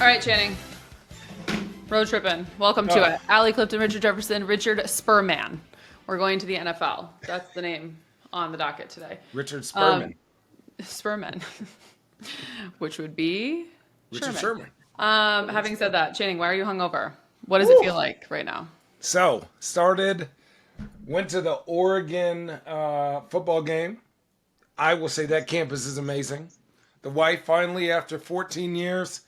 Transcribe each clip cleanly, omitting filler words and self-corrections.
All right, Channing. Road tripping. Welcome to it. Allie Clifton, Richard Jefferson, Richard Spurman. We're going to the NFL. That's the name on the docket today. Richard Spurman. Spurman. Which would be Richard Sherman. Having said that, Channing, why are you hungover? What does it feel like right now? So, went to the Oregon football game. I will say that campus is amazing. The wife finally, after 14 years,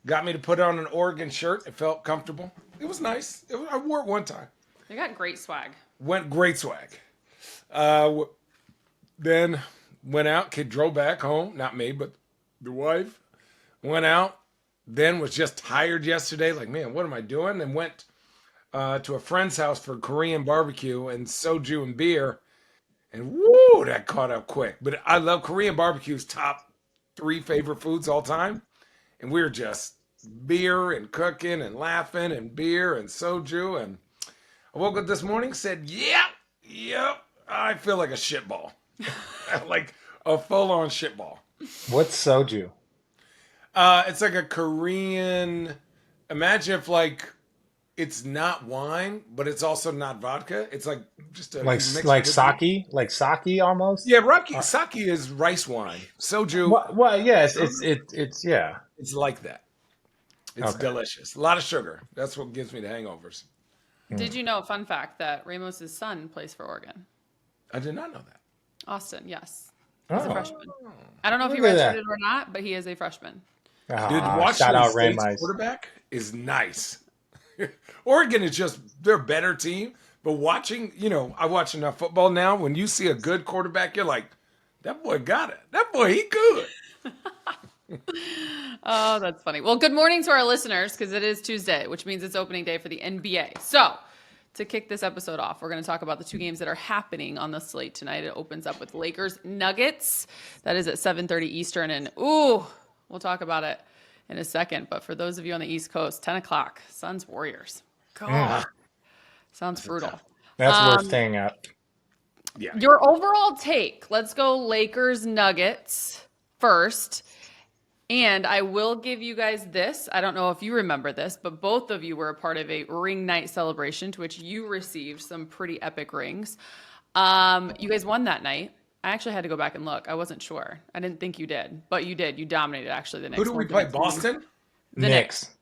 got me to put on an Oregon shirt. It felt comfortable. It was nice. I wore it one time. They got great swag. Great swag. Then went out. Kid drove back home. Not me, but the wife. Went out. Then was just tired yesterday. Like, man, what am I doing? And went to a friend's house for Korean barbecue and soju and beer. And woo, that caught up quick. But I love Korean barbecue's top 3 favorite foods all time. And we were just beer and cooking and laughing and beer and soju. And I woke up this morning, said, yep, I feel like a shitball. Like a full-on shitball. What's soju? It's like a Korean, imagine if like, it's not wine, but it's also not vodka. It's like just a like sake almost. Yeah, sake is rice wine. Soju. Well, yes, it's yeah. It's like that. It's delicious. A lot of sugar. That's what gives me the hangovers. Did you know, fun fact, that Ramos's son plays for Oregon? I did not know that. Austin, yes. He's a freshman. Oh. I don't know if he Look at redshirted or not, but he is a freshman. Dude, shout Washington out State's Ramice. quarterback is nice. Oregon is just, they're a better team. But watching, I watch enough football now. When you see a good quarterback, you're like, that boy got it. That boy, he good. Oh, that's funny. Well, good morning to our listeners, because it is Tuesday, which means it's opening day for the NBA. So, to kick this episode off, we're going to talk about the 2 games that are happening on the slate tonight. It opens up with Lakers Nuggets. That is at 7:30 Eastern. And, we'll talk about it in a second. But for those of you on the East Coast, 10 o'clock, Suns Warriors. God. Sounds brutal. That's worth staying up. Yeah. Your overall take. Let's go Lakers Nuggets first. And I will give you guys this. I don't know if you remember this, but both of you were a part of a ring night celebration to which you received some pretty epic rings. You guys won that night. I actually had to go back and look. I wasn't sure. I didn't think you did, but you did. You dominated actually the Knicks. Who do we play? Boston? The Knicks.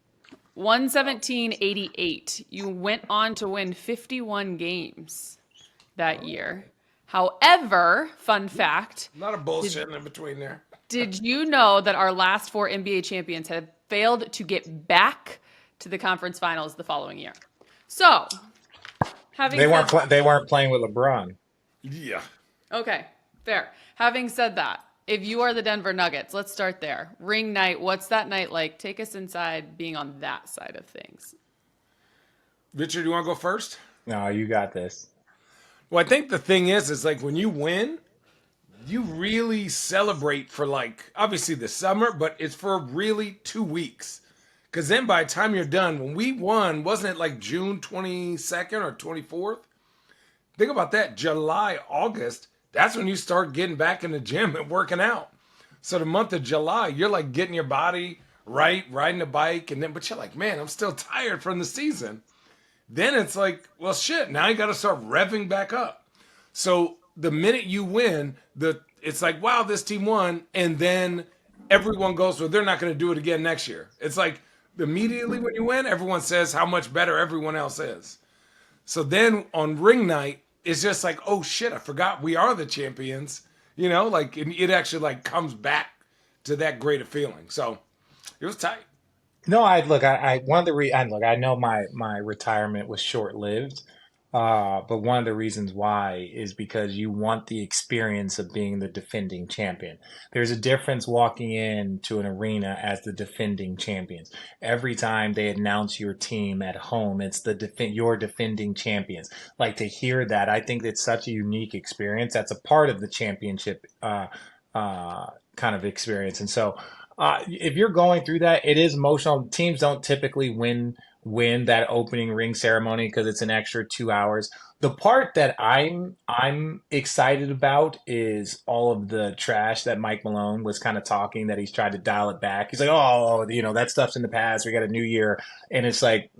117-88. You went on to win 51 games that year. However, fun fact. A lot of bullshit in between there. Did you know that our last 4 NBA champions have failed to get back to the conference finals the following year? So, They weren't playing with LeBron. Yeah. Okay, fair. Having said that, if you are the Denver Nuggets, let's start there. Ring night, what's that night like? Take us inside being on that side of things. Richard, you want to go first? No, you got this. Well, I think the thing is like when you win, you really celebrate for like, obviously the summer, but it's for really 2 weeks. Because then by the time you're done, when we won, wasn't it like June 22nd or 24th? Think about that. July, August, that's when you start getting back in the gym and working out. So the month of July, you're like getting your body right, riding a bike, but you're like, man, I'm still tired from the season. Then it's like, well, shit, now you got to start revving back up. So the minute you win, it's like, wow, this team won. And then everyone goes, well, they're not going to do it again next year. It's like immediately when you win, everyone says how much better everyone else is. So then on ring night, it's just like, oh shit, I forgot we are the champions. Like it actually like comes back to that great a feeling. So it was tight. No, I know my retirement was short-lived. But one of the reasons why is because you want the experience of being the defending champion. There's a difference walking into an arena as the defending champions. Every time they announce your team at home, it's your defending champions. Like, to hear that, I think it's such a unique experience. That's a part of the championship kind of experience. And so if you're going through that, it is emotional. Teams don't typically win win that opening ring ceremony because it's an extra 2 hours. The part that I'm excited about is all of the trash that Mike Malone was kind of talking that he's tried to dial it back. He's like, oh, that stuff's in the past. We got a new year, and it's like,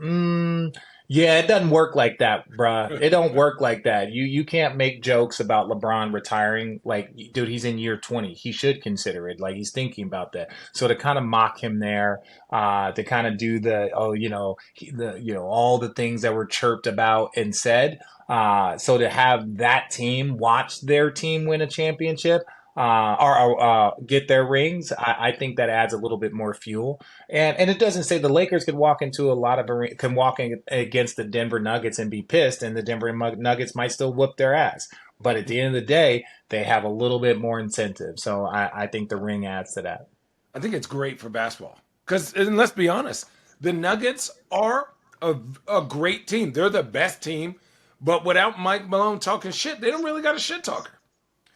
yeah, it doesn't work like that, bruh. It don't work like that. You can't make jokes about LeBron retiring. Like, dude, he's in year 20. He should consider it. Like, he's thinking about that. So to kind of mock him there, to kind of do the all the things that were chirped about and said. So to have that team watch their team win a championship, or get their rings, I think that adds a little bit more fuel. And it doesn't say the Lakers could walk into a lot of can walk in against the Denver Nuggets and be pissed, and the Denver Nuggets might still whoop their ass. But at the end of the day, they have a little bit more incentive. So I think the ring adds to that. I think it's great for basketball because, and let's be honest, the Nuggets are a great team. They're the best team, but without Mike Malone talking shit, they don't really got a shit talker.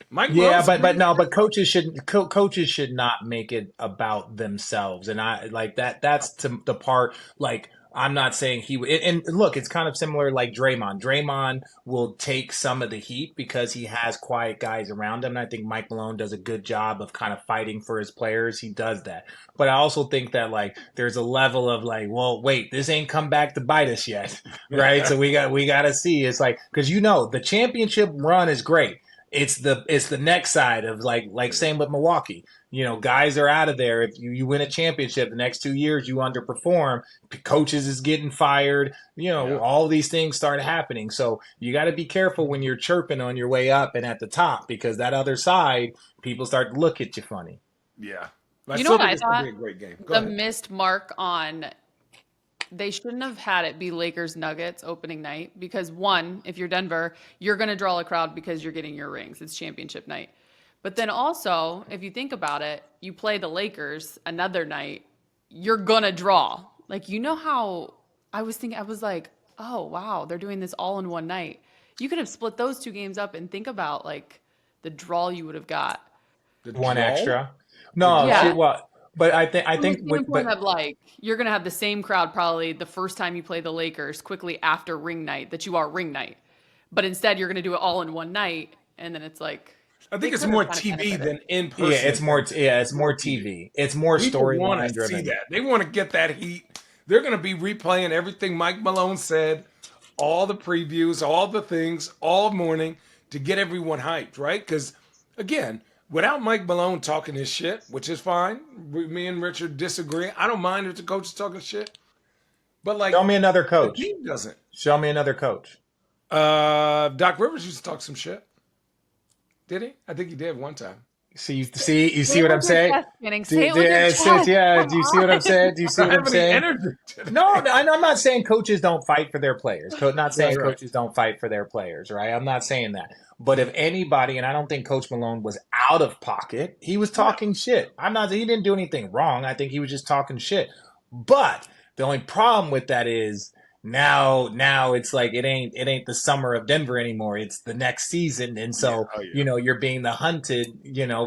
Mike Yeah, Malone's but coaches should not make it about themselves, and I like that. That's the part. Like, I'm not saying he would. And look, it's kind of similar like Draymond. Draymond will take some of the heat because he has quiet guys around him. And I think Mike Malone does a good job of kind of fighting for his players. He does that, but I also think that like there's a level of like, well, wait, this ain't come back to bite us yet, right? So we got to see. It's like because the championship run is great. It's the next side of like same with Milwaukee. Guys are out of there. If you win a championship, the next 2 years you underperform, coaches is getting fired. Yeah. All these things start happening. So you got to be careful when you're chirping on your way up and at the top because that other side, people start to look at you funny. Yeah. You know what I It's gonna thought? be a great game. Go The ahead. missed mark on they shouldn't have had it be Lakers Nuggets opening night because one, if you're Denver, you're going to draw a crowd because you're getting your rings. It's championship night. But then also, if you think about it, you play the Lakers another night, you're going to draw. Like, how I was thinking, I was like, oh, wow, they're doing this all in one night. You could have split those two games up and think about like the draw you would have got. The One draw? extra. The No, draw? see, Yeah. well, but I From the think, standpoint but of like, you're going to have the same crowd probably the first time you play the Lakers quickly after ring night that you are ring night. But instead, you're going to do it all in one night. And then it's like, I they think it's could have more kind of TV benefited. than in yeah, person. it's more TV. It's more People want storyline to see driven. that. They want to get that heat. They're going to be replaying everything Mike Malone said, all the previews, all the things, all morning to get everyone hyped, right? Because, again, without Mike Malone talking his shit, which is fine, me and Richard disagree. I don't mind if the coach is talking shit, but Show like me another the coach. team doesn't. Show me another coach. Doc Rivers used to talk some shit. Did he? I think he did one time. You Say see it what with I'm your saying? chest, Manning. Say it with your Yeah. chest. Do you Come see what I'm on. saying? Do you see I what don't I'm have any saying? energy today. No, I'm not saying coaches don't fight for their players. Not saying Right. coaches don't fight for their players, right? I'm not saying that. But if anybody, and I don't think Coach Malone was out of pocket, he was No. talking shit. He didn't do anything wrong. I think he was just talking shit. But the only problem with that is now it's like it ain't the summer of Denver anymore. It's the next season, and Yeah. so Oh, yeah. you're being the hunted,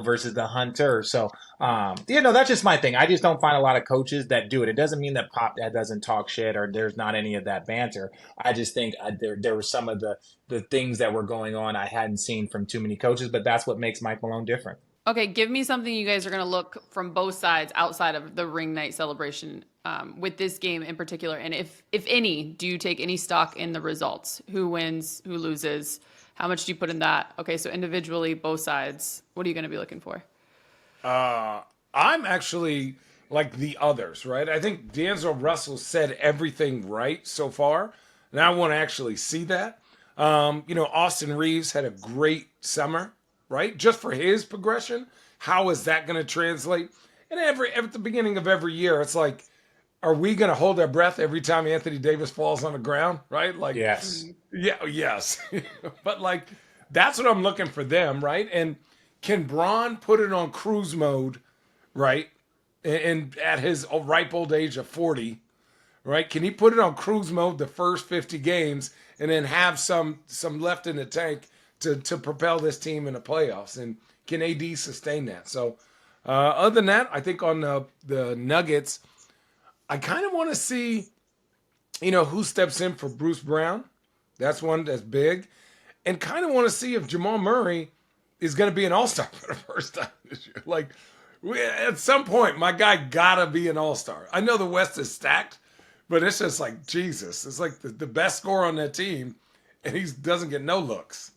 versus the hunter. So that's just my thing. I just don't find a lot of coaches that do it. It doesn't mean that Pop Dad doesn't talk shit or there's not any of that banter. I just think there were some of the things that were going on I hadn't seen from too many coaches, but that's what makes Mike Malone different. Okay, give me something you guys are going to look from both sides outside of the ring night celebration with this game in particular. And if any, do you take any stock in the results? Who wins, who loses? How much do you put in that? Okay, so individually, both sides, what are you going to be looking for? I'm actually like the others, right? I think D'Angelo Russell said everything right so far, and I want to actually see that. Austin Reeves had a great summer, right? Just for his progression, how is that going to translate? And at the beginning of every year, it's like, are we going to hold our breath every time Anthony Davis falls on the ground, right? Like, Yes. yeah, yes, but like that's what I'm looking for them, right? And can Braun put it on cruise mode, right? And at his ripe old age of 40, right? Can he put it on cruise mode the first 50 games and then have some left in the tank to propel this team in the playoffs? And can AD sustain that? So other than that, I think on the Nuggets, I kind of want to see who steps in for Bruce Brown? That's one that's big. And kind of want to see if Jamal Murray is going to be an all-star for the first time this year. Like, at some point, my guy gotta be an all-star. I know the West is stacked, but it's just like, Jesus. It's like the best scorer on that team, and he doesn't get no looks.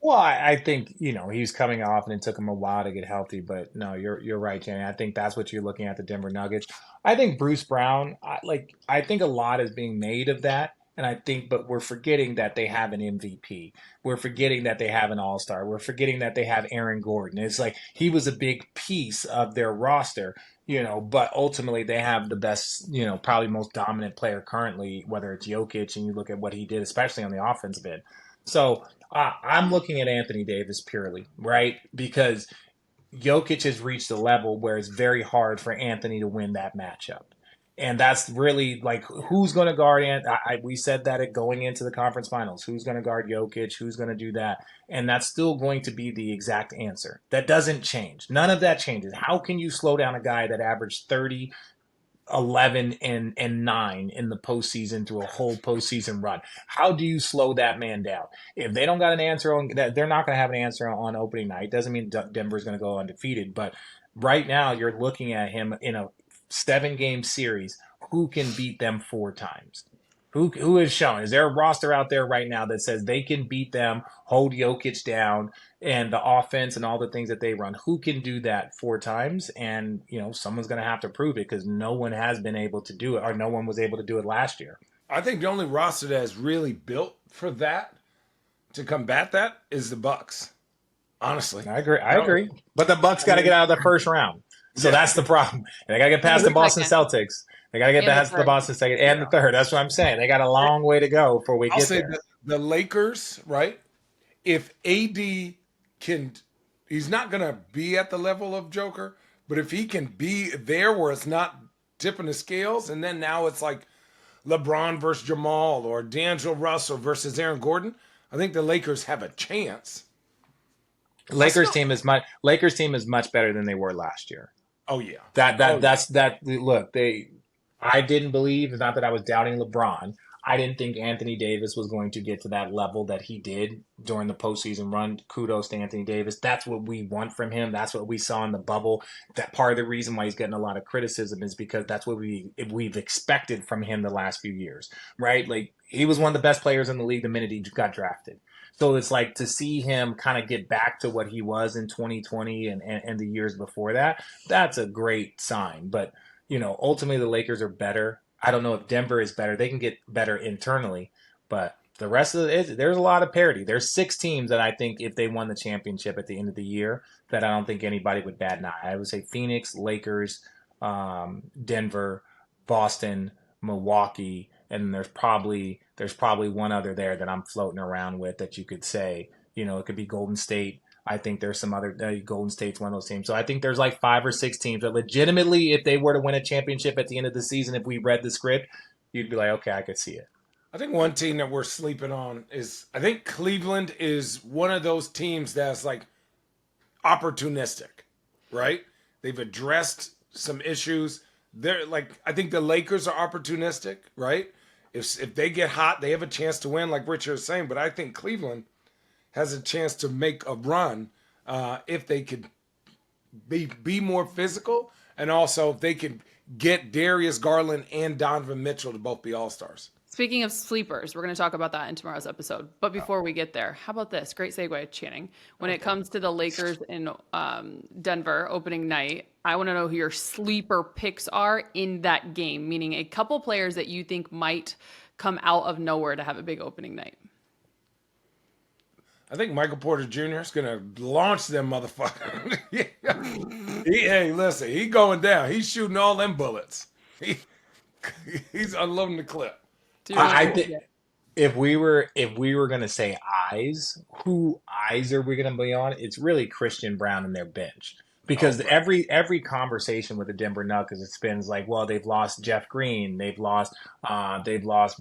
Well, I think he's coming off, and it took him a while to get healthy. But no, you're right, Jenny. I think that's what you're looking at the Denver Nuggets. I think Bruce Brown, I think a lot is being made of that, and but we're forgetting that they have an MVP. We're forgetting that they have an All Star. We're forgetting that they have Aaron Gordon. It's like he was a big piece of their roster. But ultimately they have the best, probably most dominant player currently, whether it's Jokic, and you look at what he did, especially on the offensive end. So I'm looking at Anthony Davis purely, right? Because Jokic has reached a level where it's very hard for Anthony to win that matchup. And that's really like who's going to guard we said that going into the conference finals. Who's going to guard Jokic? Who's going to do that? And that's still going to be the exact answer. That doesn't change. None of that changes. How can you slow down a guy that averaged 30, 11 and 9 in the postseason through a whole postseason run? How do you slow that man down? If they don't got an answer on that, they're not going to have an answer on opening night. Doesn't mean Denver's going to go undefeated, but right now you're looking at him in a 7-game series. Who can beat them 4 times? Who has shown? Is there a roster out there right now that says they can beat them, hold Jokic down, and the offense and all the things that they run? Who can do that 4 times? And someone's going to have to prove it, because no one has been able to do it, or no one was able to do it last year. I think the only roster that is really built for that, to combat that, is the Bucks. Honestly, I agree. But the Bucks got to get out of the first round, so that's the problem. They got to get past the Boston Celtics. They got to get past the Boston second and the third. That's what I'm saying. They got a long way to go before we get there. The Lakers, right? If AD can, he's not going to be at the level of Joker, but if he can be there where it's not tipping the scales, and then now it's like LeBron versus Jamal or D'Angelo Russell versus Aaron Gordon, I think the Lakers have a chance. Lakers team is much better than they were last year. Oh yeah. Look, I didn't believe, it's not that I was doubting LeBron. I didn't think Anthony Davis was going to get to that level that he did during the postseason run. Kudos to Anthony Davis. That's what we want from him. That's what we saw in the bubble. That part of the reason why he's getting a lot of criticism is because that's what we've expected from him the last few years, right? Like, he was one of the best players in the league the minute he got drafted. So it's like to see him kind of get back to what he was in 2020 and the years before that, that's a great sign. But ultimately the Lakers are better. I don't know if Denver is better. They can get better internally, but the rest of it, there's a lot of parity. There's 6 teams that I think if they won the championship at the end of the year, that I don't think anybody would bat an eye. I would say Phoenix, Lakers, Denver, Boston, Milwaukee, and there's probably one other there that I'm floating around with that you could say, it could be Golden State. I think there's some other Golden State's one of those teams. So I think there's like 5 or 6 teams that legitimately, if they were to win a championship at the end of the season, if we read the script, you'd be like, okay, I could see it. I think one team that we're sleeping on is, I think Cleveland is one of those teams that's like opportunistic, right? They've addressed some issues. They're like, I think the Lakers are opportunistic, right? If they get hot, they have a chance to win, like Richard was saying. But I think Cleveland has a chance to make a run if they could be more physical, and also if they could get Darius Garland and Donovan Mitchell to both be all-stars. Speaking of sleepers, we're going to talk about that in tomorrow's episode. But before we get there, how about this? Great segue, Channing. When it comes to the Lakers in Denver opening night, I want to know who your sleeper picks are in that game, meaning a couple players that you think might come out of nowhere to have a big opening night. I think Michael Porter Jr. is going to launch them motherfuckers. Hey, listen, he going down. He's shooting all them bullets. He's unloading the clip. Dude, I think if we were going to say eyes, who eyes are we going to be on? It's really Christian Brown and their bench. Because every conversation with the Denver Nuggets, it spins like, well, they've lost Jeff Green, they've lost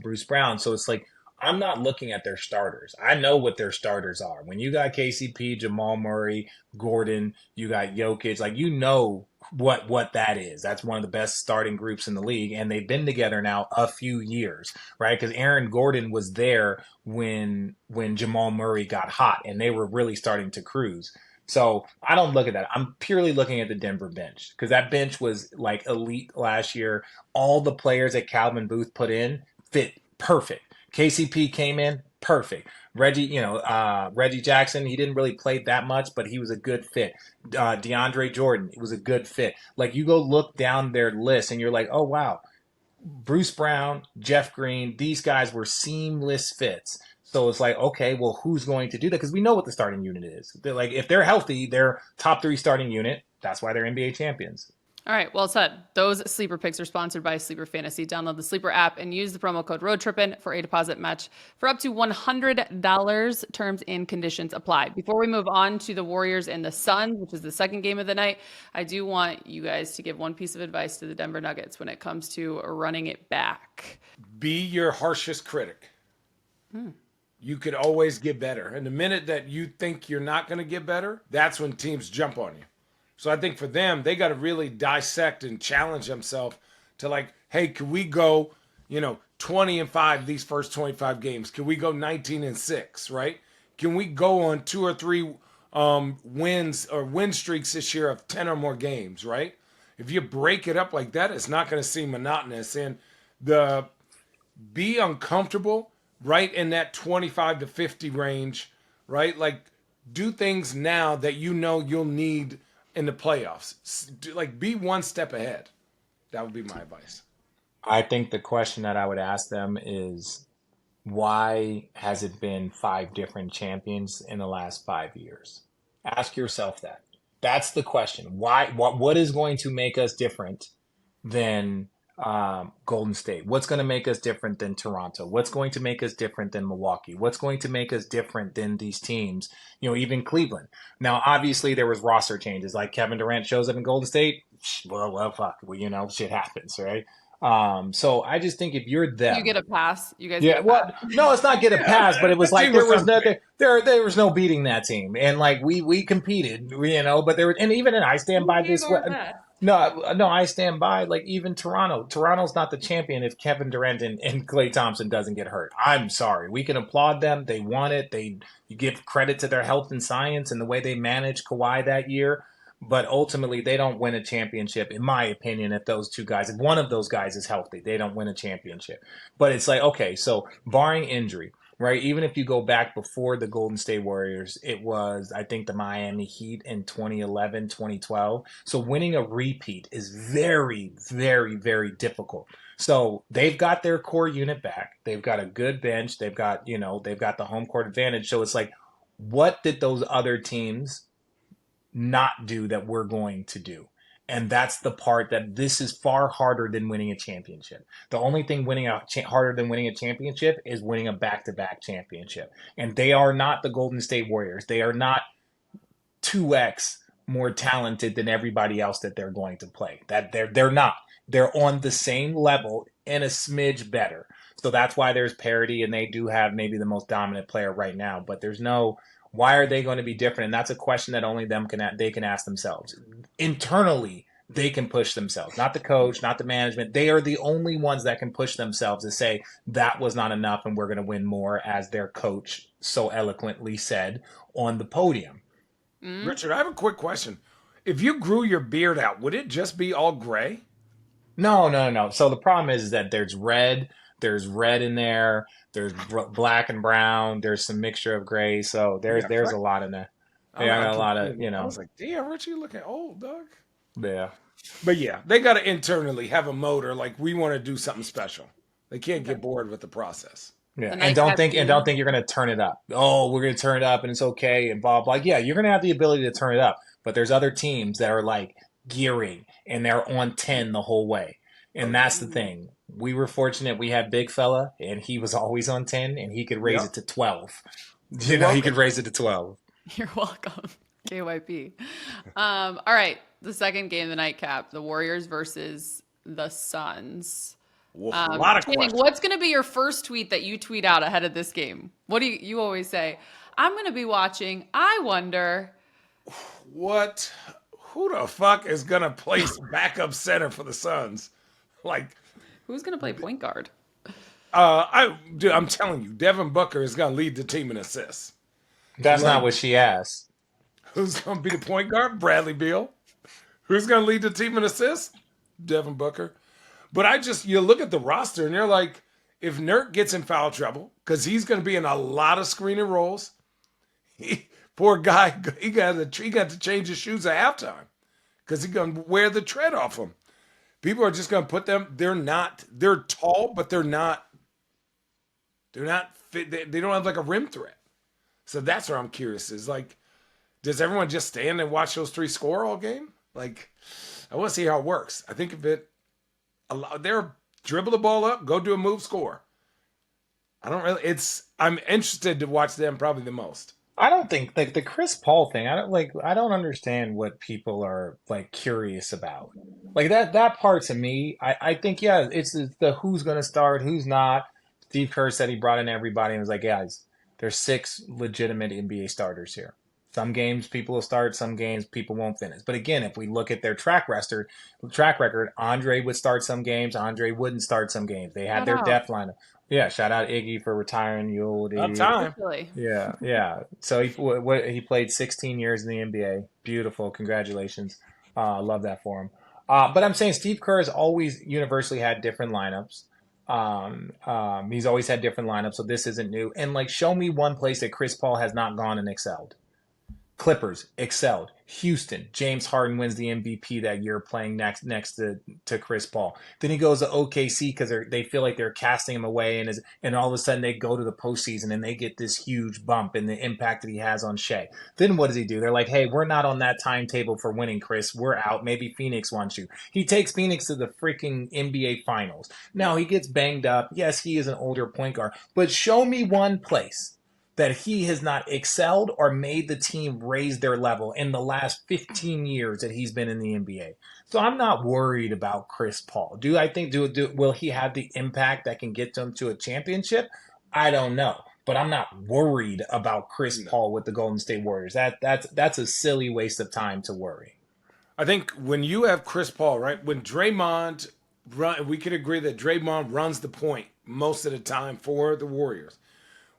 Bruce Brown. So it's like, I'm not looking at their starters. I know what their starters are. When you got KCP, Jamal Murray, Gordon, you got Jokic, like you know what that is. That's one of the best starting groups in the league, and they've been together now a few years, right? Because Aaron Gordon was there when Jamal Murray got hot, and they were really starting to cruise. So I don't look at that. I'm purely looking at the Denver bench because that bench was like elite last year. All the players that Calvin Booth put in fit perfect. KCP came in perfect. Reggie Jackson, he didn't really play that much, but he was a good fit. DeAndre Jordan, it was a good fit. Like you go look down their list and you're like, oh wow, Bruce Brown, Jeff Green, these guys were seamless fits. So it's like, okay, well, who's going to do that? Because we know what the starting unit is. They're like, if they're healthy, they're top 3 starting unit. That's why they're NBA champions. All right, well said. Those sleeper picks are sponsored by Sleeper Fantasy. Download the Sleeper app and use the promo code ROADTRIPPIN for a deposit match for up to $100. Terms and conditions apply. Before we move on to the Warriors and the Suns, which is the second game of the night, I do want you guys to give one piece of advice to the Denver Nuggets when it comes to running it back. Be your harshest critic. You could always get better. And the minute that you think you're not going to get better, that's when teams jump on you. So I think for them, they got to really dissect and challenge themselves to like, hey, could we go, 20-5 these first 25 games? Can we go 19-6, right? Can we go on 2 or 3 wins or win streaks this year of 10 or more games, right? If you break it up like that, it's not going to seem monotonous. And be uncomfortable right in that 25 to 50 range, right? Like do things now that you know you'll need in the playoffs. Like be one step ahead. That would be my advice. I think the question that I would ask them is why has it been 5 different champions in the last 5 years? Ask yourself that. That's the question. Why? What is going to make us different than Golden State? What's going to make us different than Toronto? What's going to make us different than Milwaukee? What's going to make us different than these teams? Even Cleveland. Now, obviously, there was roster changes. Like Kevin Durant shows up in Golden State. Well, fuck. Well, shit happens, right? So I just think if you're them, You get a pass. You guys yeah, get a well, pass. no, it's not get a pass, but it was like Team there was was no unfair. there was no beating that team, and like we competed, but there were, and even and I stand by this. No, I stand by like even Toronto. Toronto's not the champion if Kevin Durant and Klay Thompson doesn't get hurt. I'm sorry. We can applaud them. They won it. You give credit to their health and science and the way they managed Kawhi that year. But ultimately, they don't win a championship, in my opinion, if one of those guys is healthy, they don't win a championship. But it's like, okay, so barring injury, right? Even if you go back before the Golden State Warriors, it was, I think, the Miami Heat in 2011, 2012. So winning a repeat is very, very, very difficult. So they've got their core unit back. They've got a good bench. They've got the home court advantage. So it's like, what did those other teams not do that we're going to do? And that's the part that this is far harder than winning a championship. The only thing harder than winning a championship is winning a back-to-back championship. And they are not the Golden State Warriors. They are not 2x more talented than everybody else that they're going to play. That they're not. They're on the same level and a smidge better. So that's why there's parity, and they do have maybe the most dominant player right now. But there's no, why are they going to be different? And that's a question that only they can ask themselves. Internally, they can push themselves. Not the coach, not the management. They are the only ones that can push themselves to say that was not enough and we're going to win more, as their coach so eloquently said on the podium. Richard, I have a quick question. If you grew your beard out, would it just be all gray? No. So the problem is that there's red in there, there's black and brown, there's some mixture of gray. So there's a lot in there. I got a lot of, I was like, damn, Richard, you looking old, dog. Yeah. But yeah, they got to internally have a motor. Like we want to do something special. They can't get bored with the process. Yeah, and don't think you're going to turn it up. Oh, we're going to turn it up and it's okay and blah blah. Yeah, you're going to have the ability to turn it up, but there's other teams that are like gearing and they're on 10 the whole way. And that's the thing. We were fortunate we had Big Fella and he was always on 10 and he could raise it to 12. He could raise it to 12. You're welcome. KYP. All right. The second game of the nightcap, the Warriors versus the Suns. Oof, a lot of Channing, questions. what's going to be your first tweet that you tweet out ahead of this game? What do you always say? I'm going to be watching. I wonder. What? Who the fuck is gonna place backup center for the Suns? Like, Who's going to play point guard? I'm telling you, Devin Booker is gonna lead the team in assists. That's not what she asked. Who's gonna be the point guard? Bradley Beal. Who's gonna lead the team in assists? Devin Booker. But you look at the roster and you're like, if Nurk gets in foul trouble, because he's gonna be in a lot of screening roles, poor guy, he got to change his shoes at halftime because he's gonna wear the tread off him. People are just gonna put them. They're tall, but they're not fit. They don't have like a rim threat. So that's where I'm curious is like, does everyone just stand and watch those three score all game? Like, I want to see how it works. I think if they're dribble the ball up, go do a move, score. I'm interested to watch them probably the most. I don't think like the Chris Paul thing. I don't understand what people are like curious about. Like that part to me, I think yeah, it's the who's gonna start, who's not. Steve Kerr said he brought in everybody and was like, guys, there's 6 legitimate NBA starters here. Some games people will start, some games people won't finish. But again, if we look at their track record, Andre would start some games, Andre wouldn't start some games. They had Shout their out. depth lineup. Yeah, shout out Iggy for retiring. About time. Really? Yeah. So he played 16 years in the NBA. Beautiful. Congratulations. Love that for him. But I'm saying Steve Kerr has always universally had different lineups. He's always had different lineups, so this isn't new. And like, show me one place that Chris Paul has not gone and excelled. Clippers excelled. Houston, James Harden wins the MVP that year playing next to Chris Paul. Then he goes to OKC because they feel like they're casting him away, and all of a sudden they go to the postseason and they get this huge bump in the impact that he has on Shea. Then what does he do? They're like, hey, we're not on that timetable for winning, Chris. We're out. Maybe Phoenix wants you. He takes Phoenix to the freaking NBA Finals. Now he gets banged up. Yes, he is an older point guard, but show me one place that he has not excelled or made the team raise their level in the last 15 years that he's been in the NBA. So I'm not worried about Chris Paul. Will he have the impact that can get them to a championship? I don't know. But I'm not worried about Chris Paul with the Golden State Warriors. That's a silly waste of time to worry. I think when you have Chris Paul, right? When Draymond we could agree that Draymond runs the point most of the time for the Warriors.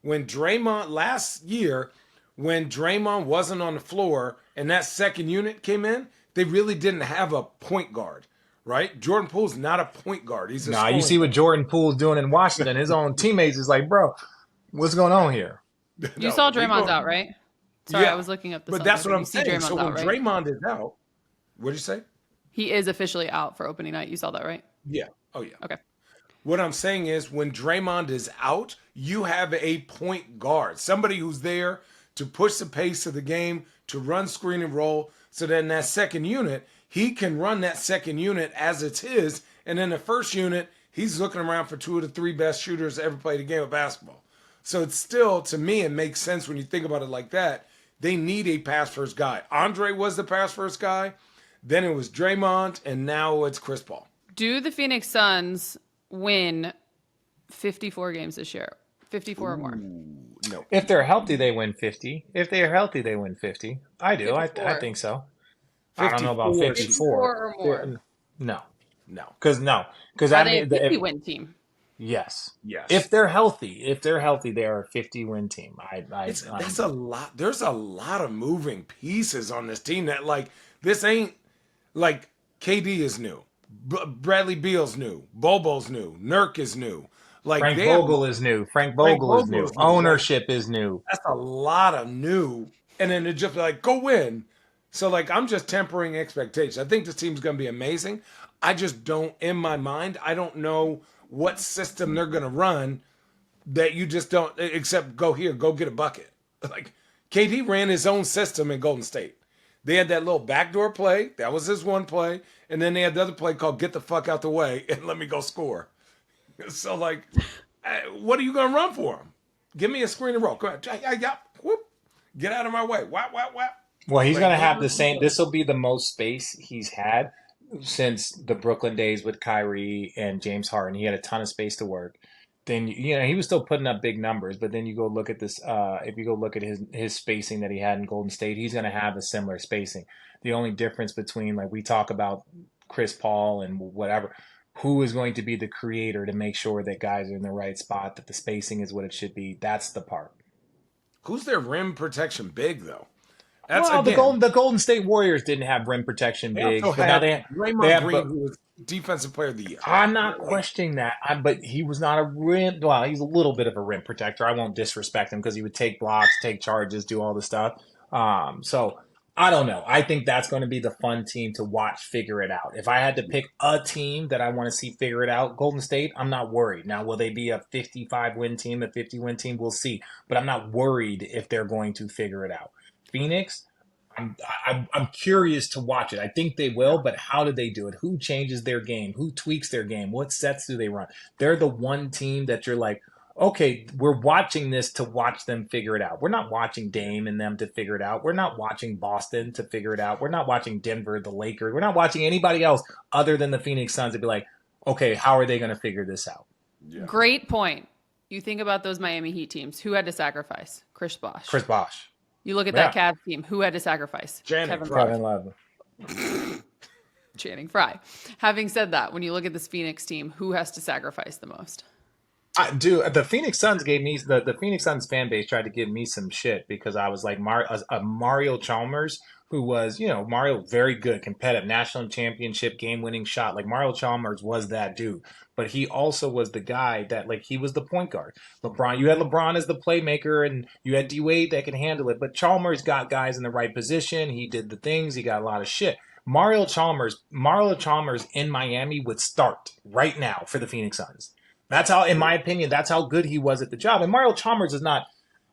When last year, when Draymond wasn't on the floor and that second unit came in, they really didn't have a point guard, right? Jordan Poole's not a point guard. He's you see what Jordan Poole's doing in Washington. His own teammates is like, bro, what's going on here? You saw Draymond's out, right? Sorry, Yeah, I was looking up the. But that's what I'm You see saying. Draymond's So when out, right? Draymond is out, what did you say? He is officially out for opening night. You saw that, right? Yeah. Oh, yeah. Okay. What I'm saying is when Draymond is out, you have a point guard, somebody who's there to push the pace of the game, to run screen and roll, so then that second unit, he can run that second unit as it's his, and then the first unit, he's looking around for 2 of the 3 best shooters to ever play the game of basketball. So it's still, to me, it makes sense when you think about it like that. They need a pass-first guy. Andre was the pass-first guy, then it was Draymond, and now it's Chris Paul. Do the Phoenix Suns win 54 games this year? 54 or more? No. If they're healthy, they win 50. If they're healthy, they win 50. I do. I 54. think so. I don't know about 54. 54. or more. No. No. Because Are I they a mean, 50-win team? yes. Yes. If they're healthy, they are a 50-win team. That's a lot. There's a lot of moving pieces on this team that like this ain't like KD is new, Bradley Beal's new, Bobo's new, Nurk is new. Like Frank Vogel is new. Frank Vogel is new. Ownership is new. That's a lot of new, and then it just like go win. So like I'm just tempering expectations. I think this team's gonna be amazing. I just don't, in my mind, I don't know what system they're gonna run that you just don't, except go here, go get a bucket. Like KD ran his own system in Golden State. They had that little backdoor play. That was his one play. And then they had the other play called get the fuck out the way and let me go score. So, like, what are you going to run for him? Give me a screen and roll. Go ahead. Whoop. Get out of my way. Whap. Well, he's going to have the same. This will be the most space he's had. since the Brooklyn days with Kyrie and James Harden. He had a ton of space to work. Then he was still putting up big numbers, but then you go look at this. If you go look at his spacing that he had in Golden State, he's going to have a similar spacing. The only difference between, like, we talk about Chris Paul and whatever, who is going to be the creator to make sure that guys are in the right spot, that the spacing is what it should be. That's the part. Who's their rim protection big though? That's Well, again. the Golden State Warriors didn't have rim protection They bigs, also but now had they Draymond have. Green, who was Defensive Player of the Year. I'm not questioning that, but he was not a rim. Well, he's a little bit of a rim protector. I won't disrespect him because he would take blocks, take charges, do all the stuff. So I don't know. I think that's going to be the fun team to watch figure it out. If I had to pick a team that I want to see figure it out, Golden State, I'm not worried. Now, will they be a 55 win team, a 50 win team? We'll see. But I'm not worried if they're going to figure it out. Phoenix, I'm curious to watch it. I think they will, but how do they do it? Who changes their game? Who tweaks their game? What sets do they run? They're the one team that you're like, okay, we're watching this to watch them figure it out. We're not watching Dame and them to figure it out. We're not watching Boston to figure it out. We're not watching Denver, the Lakers. We're not watching anybody else other than the Phoenix Suns to be like, okay, how are they going to figure this out? Yeah. Great point. You think about those Miami Heat teams. Who had to sacrifice? Chris Bosh. Chris Bosh. You look at Yeah. that Cavs team. Who had to sacrifice? Channing Kevin Love. Channing Frye. Having said that, when you look at this Phoenix team, who has to sacrifice the most? The Phoenix Suns gave me the Phoenix Suns fan base tried to give me some shit because I was like Mario Chalmers, who was, Mario, very good, competitive, national championship, game winning shot. Like, Mario Chalmers was that dude, but he also was the guy that, like, he was the point guard. You had LeBron as the playmaker, and you had D Wade that can handle it. But Chalmers got guys in the right position. He did the things. He got a lot of shit. Mario Chalmers in Miami would start right now for the Phoenix Suns. That's how, in my opinion, that's how good he was at the job. And Mario Chalmers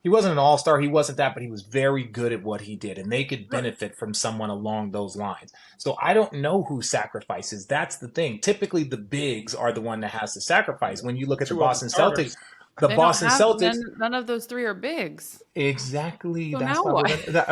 he wasn't an all-star. He wasn't that, but he was very good at what he did. And they could benefit from someone along those lines. So I don't know who sacrifices. That's the thing. Typically, the bigs are the one that has to sacrifice. When you look at the Boston Celtics, None of those three are bigs. Exactly. So That's now why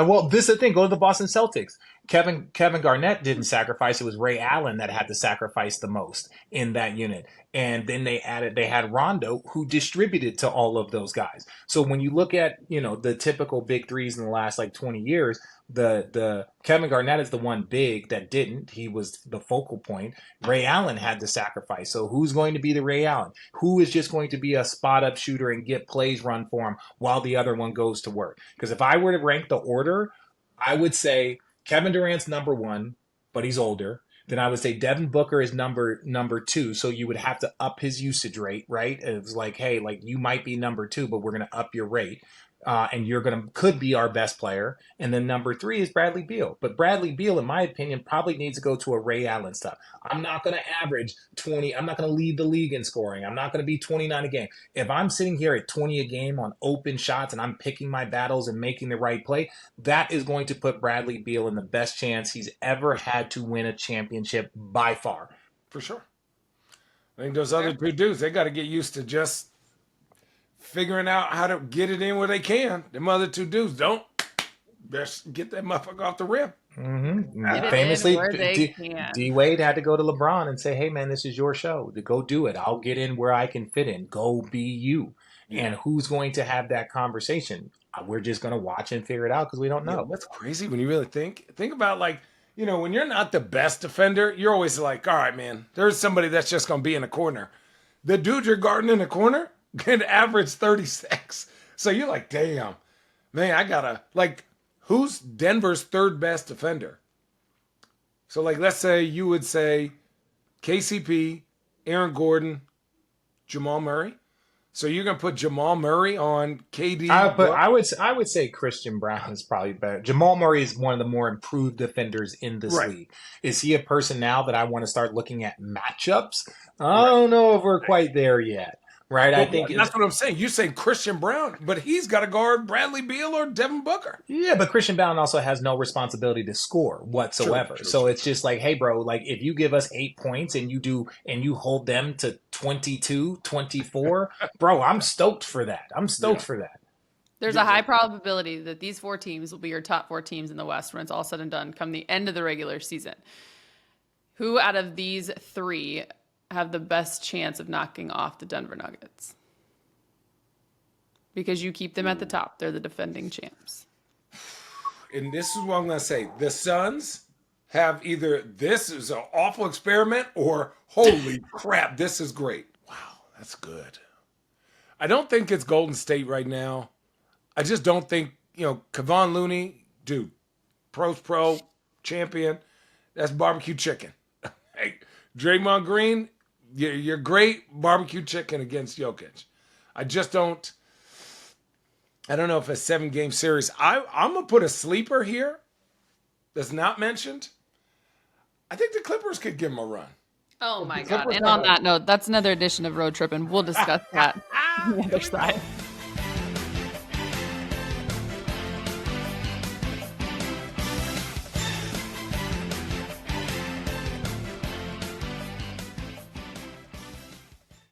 what? this is the thing. Go to the Boston Celtics. Kevin Garnett didn't sacrifice. It was Ray Allen that had to sacrifice the most in that unit. And then they had Rondo, who distributed to all of those guys. So when you look at, the typical big threes in the last like 20 years, the Kevin Garnett is the one big that didn't. He was the focal point. Ray Allen had to sacrifice. So who's going to be the Ray Allen? Who is just going to be a spot up shooter and get plays run for him while the other one goes to work? Because if I were to rank the order, I would say Kevin Durant's number one, but he's older. Then I would say Devin Booker is number two. So you would have to up his usage rate, right? It's like, hey, like, you might be number two, but we're going to up your rate. And could be our best player. And then number three is Bradley Beal. But Bradley Beal, in my opinion, probably needs to go to a Ray Allen stuff. I'm not going to average 20. I'm not going to lead the league in scoring. I'm not going to be 29 a game. If I'm sitting here at 20 a game on open shots and I'm picking my battles and making the right play, that is going to put Bradley Beal in the best chance he's ever had to win a championship by far. For sure. I think those other two dudes, they got to get used to just figuring out how to get it in where they can. Them other two dudes don't. Best get that motherfucker off the rim. Mm-hmm. Famously, D Wade had to go to LeBron and say, "Hey, man, this is your show. Go do it. I'll get in where I can fit in. Go be you." Yeah. And who's going to have that conversation? We're just going to watch and figure it out because we don't know. That's crazy when you really think about, like, when you're not the best defender, you're always like, all right, man, there's somebody that's just going to be in the corner. The dude you're guarding in the corner can average 36. So you're like, damn, man, I gotta, like, who's Denver's third best defender? So, like, let's say you would say KCP, Aaron Gordon, Jamal Murray. So you're gonna put Jamal Murray on KD. But I would say Christian Brown is probably better. Jamal Murray is one of the more improved defenders in this league. Is he a person now that I want to start looking at matchups? I don't know if we're quite there yet. Right, well, I think that's what I'm saying. You say Christian Brown, but he's got to guard Bradley Beal or Devin Booker. Yeah, but Christian Brown also has no responsibility to score whatsoever. True. It's just like, hey, bro, like, if you give us 8 points and you hold them to 22, 24, bro, I'm stoked for that. There's a high probability that these four teams will be your top four teams in the West when it's all said and done come the end of the regular season. Who out of these three have the best chance of knocking off the Denver Nuggets? Because you keep them at the top. They're the defending champs. And this is what I'm going to say. The Suns have either this is an awful experiment or holy crap, this is great. Wow, that's good. I don't think it's Golden State right now. I just don't think, Kevon Looney, dude, pros pro, champion, that's barbecue chicken. Hey, Draymond Green, you're great barbecue chicken against Jokic. I don't know if a 7-game series. I'm going to put a sleeper here that's not mentioned. I think the Clippers could give them a run. Oh, my God. And on that note, that's another edition of Road Trippin'. We'll discuss that on the other side.